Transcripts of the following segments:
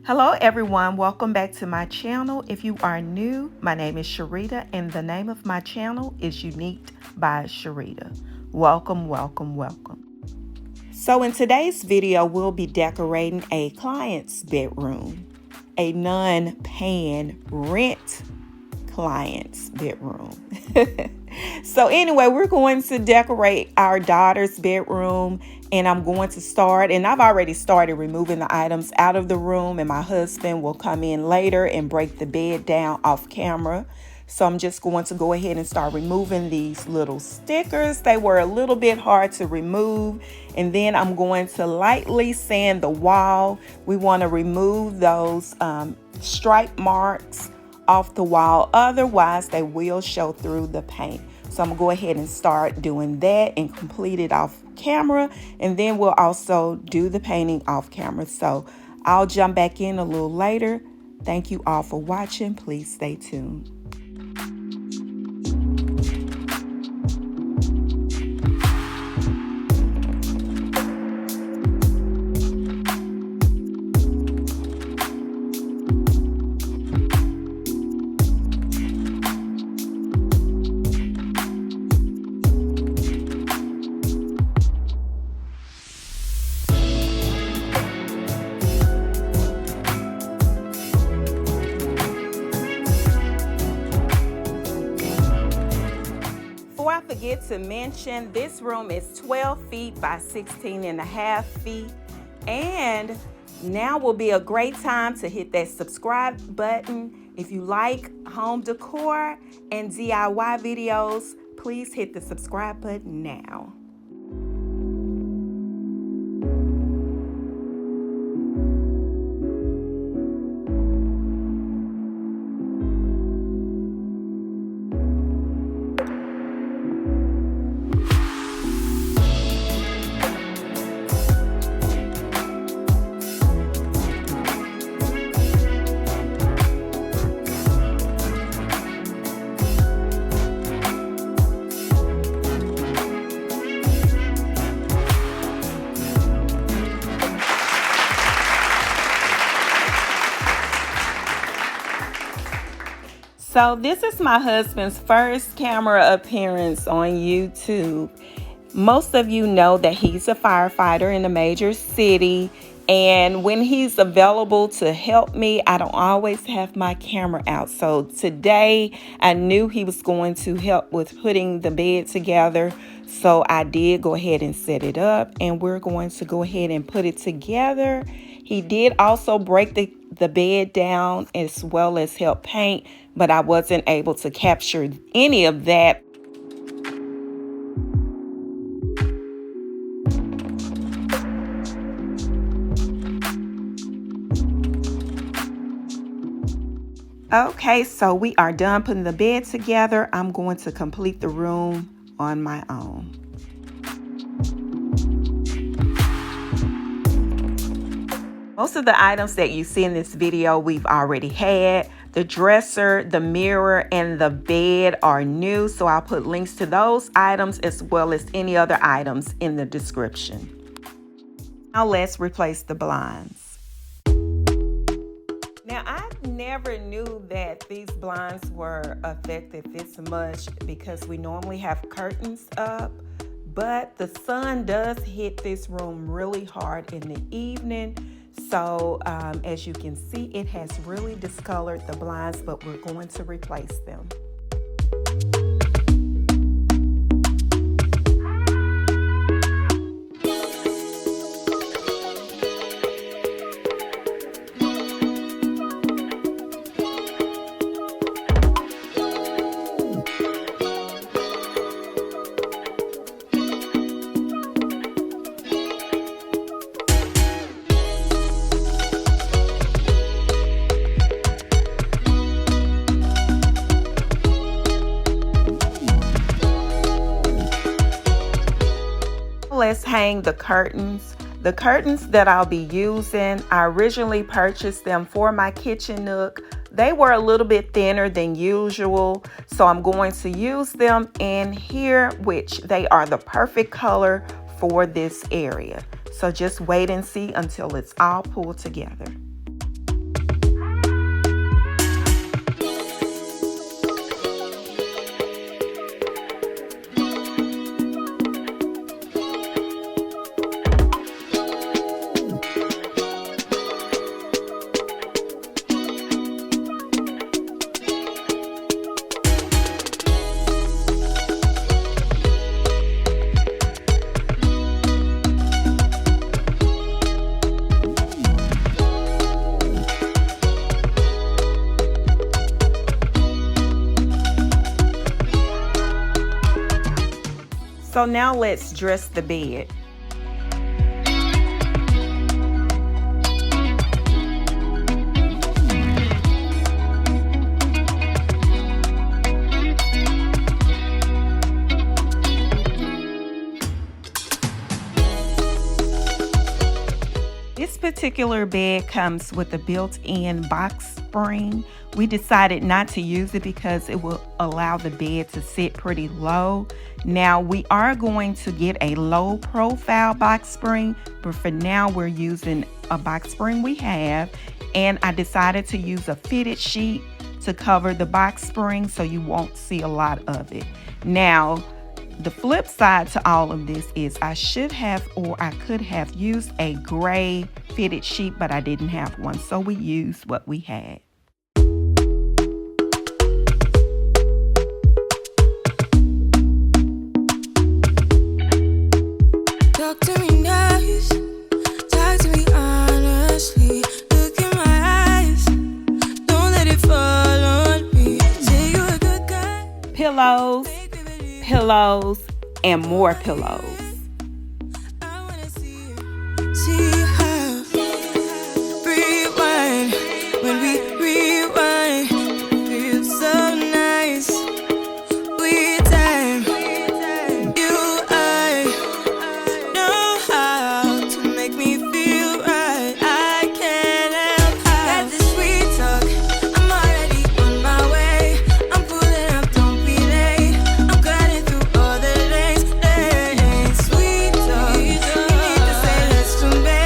Hello everyone, welcome back to my channel. If you are new, my name is Sharita and the name of my channel is Unique by Sharita. Welcome. So in today's video, we'll be decorating a client's bedroom, a non-paying rent client's bedroom. So anyway, we're going to decorate our daughter's bedroom, and I'm going to start, and I've already started removing the items out of the room, and my husband will come in later and break the bed down off camera. So I'm just going to go ahead and start removing these little stickers. They were a little bit hard to remove, and then I'm going to lightly sand the wall. We want to remove those stripe marks off the wall, otherwise they will show through the paint. So I'm gonna go ahead and start doing that and complete it off camera, and then we'll also do the painting off camera. So I'll jump back in a little later. Thank you all for watching. Please stay tuned. Before I forget to mention, this room is 12 feet by 16 and a half feet. And now will be a great time to hit that subscribe button. If you like home decor and DIY videos, please hit the subscribe button now. So this is my husband's first camera appearance on YouTube. Most of you know that he's a firefighter in a major city, and when he's available to help me, I don't always have my camera out. So today I knew he was going to help with putting the bed together, so I did go ahead and set it up, and we're going to go ahead and put it together. He did also break the bed down as well as help paint, but I wasn't able to capture any of that. Okay, so we are done putting the bed together. I'm going to complete the room on my own. Most of the items that you see in this video we've already had. The dresser, the mirror, and the bed are new, so I'll put links to those items as well as any other items in the description. Now let's replace the blinds. Now I never knew that these blinds were affected this much because we normally have curtains up, but the sun does hit this room really hard in the evening. So as you can see, it has really discolored the blinds, but we're going to replace them. Let's hang the curtains. The curtains that I'll be using, I originally purchased them for my kitchen nook. They were a little bit thinner than usual, so I'm going to use them in here, which they are the perfect color for this area. So just wait and see until it's all pulled together. So now let's dress the bed. This particular bed comes with a built-in box spring. We decided not to use it because it will allow the bed to sit pretty low. Now we are going to get a low profile box spring, but for now we're using a box spring we have, and I decided to use a fitted sheet to cover the box spring so you won't see a lot of it. Now, the flip side to all of this is I should have, or I could have used a gray fitted sheet, but I didn't have one, so we used what we had. Talk to me nice, talk to me honestly. Look in my eyes, don't let it fall on me. Say you're a good guy. Pillows, pillows, and more pillows. I wanna see how rewind when we rewind. It feels so nice. We time you I know how to make me feel right. I can't help how got this sweet talk. I'm already on my way. I'm pulling up, don't be late. I'm cutting through all the lanes. Sweet talk. You need to say less to me.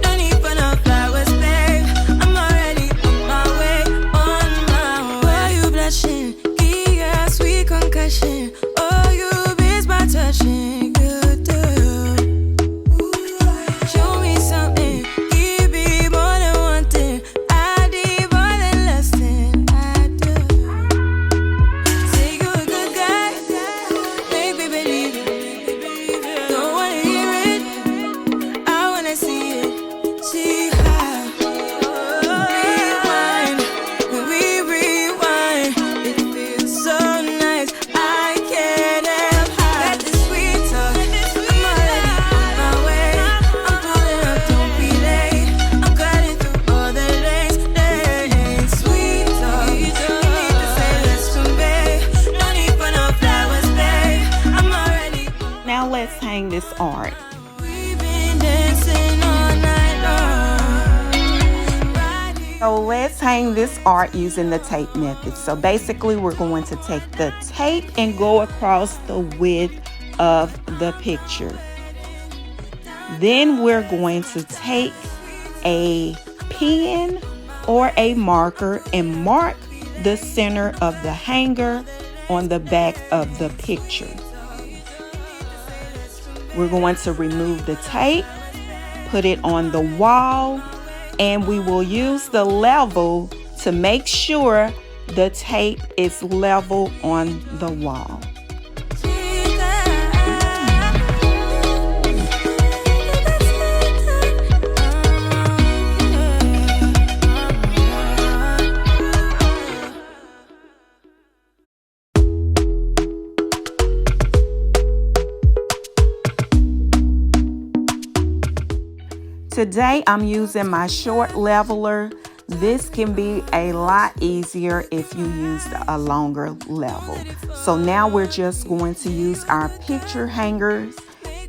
No need for no flowers, babe. I'm already on my way, on my way. Why you blushing? Yeah, sweet concussion. Oh, you miss my touching. You do. Show me something. Give me more than one thing. I need more than less than I do. Say you're a good guy. Make me believe it. Don't wanna hear it. I wanna see it. See how rewind when we rewind. It feels so nice. I can't help how got this sweet talk. I'm already on my way. I'm pulling up, don't be late. I'm cutting through all the lanes. Sweet talk. You need to say less to me. No need for no flowers, babe. I'm already on. Now let's hang this art. We've been dancing all night long. Right here. So let's hang this art using the tape method. So basically we're going to take the tape and go across the width of the picture. Then we're going to take a pen or a marker and mark the center of the hanger on the back of the picture. We're going to remove the tape, put it on the wall, and we will use the level to make sure the tape is level on the wall. Today I'm using my short leveler. This can be a lot easier if you use a longer level. So now we're just going to use our picture hangers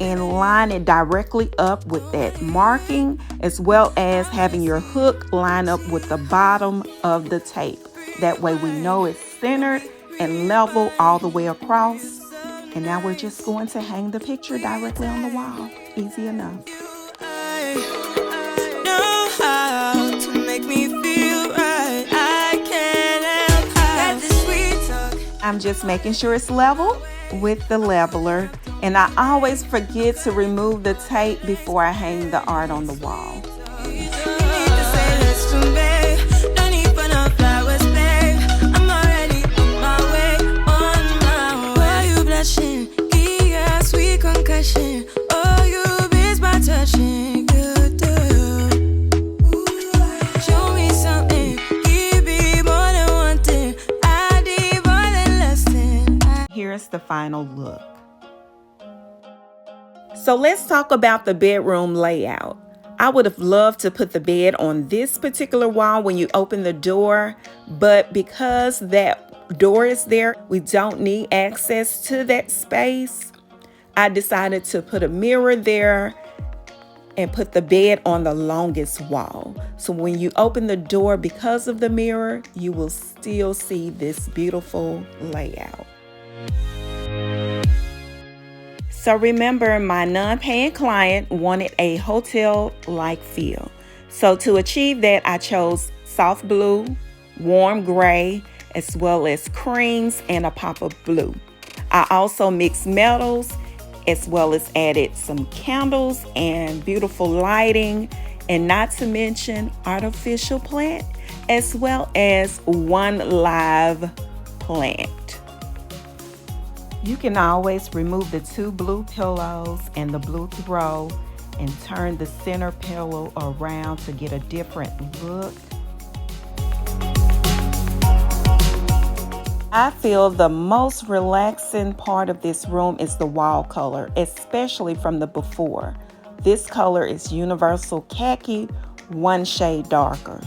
and line it directly up with that marking, as well as having your hook line up with the bottom of the tape. That way we know it's centered and level all the way across. And now we're just going to hang the picture directly on the wall. Easy enough. Know how to make me feel right. I can't help how got this sweet talk. I'm just making sure it's level with the leveler, and I always forget to remove the tape before I hang the art on the wall. You need to say less to me. No need for no flowers, babe. I'm already on my way, on my way. Why you blushing? Yeah, sweet concussion. Oh, you miss my touching. You do. Show me something. Give me more than one thing. I need more than less than I. Here's the final look. So let's talk about the bedroom layout. I would have loved to put the bed on this particular wall when you open the door, but because that door is there, we don't need access to that space. I decided to put a mirror there and put the bed on the longest wall. So when you open the door, because of the mirror, you will still see this beautiful layout. So remember, my non-paying client wanted a hotel-like feel. So to achieve that, I chose soft blue, warm gray, as well as creams and a pop of blue. I also mixed metals, as well as added some candles and beautiful lighting, and not to mention artificial plant, as well as one live plant. You can always remove the two blue pillows and the blue throw and turn the center pillow around to get a different look. I feel the most relaxing part of this room is the wall color, especially from the before. This color is universal khaki, one shade darker.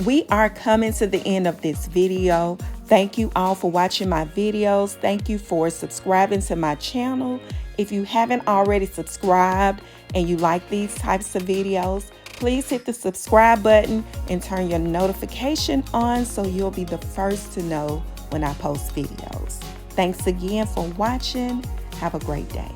We are coming to the end of this video. Thank you all for watching my videos. Thank you for subscribing to my channel. If you haven't already subscribed and you like these types of videos, please hit the subscribe button and turn your notification on so you'll be the first to know when I post videos. Thanks again for watching. Have a great day.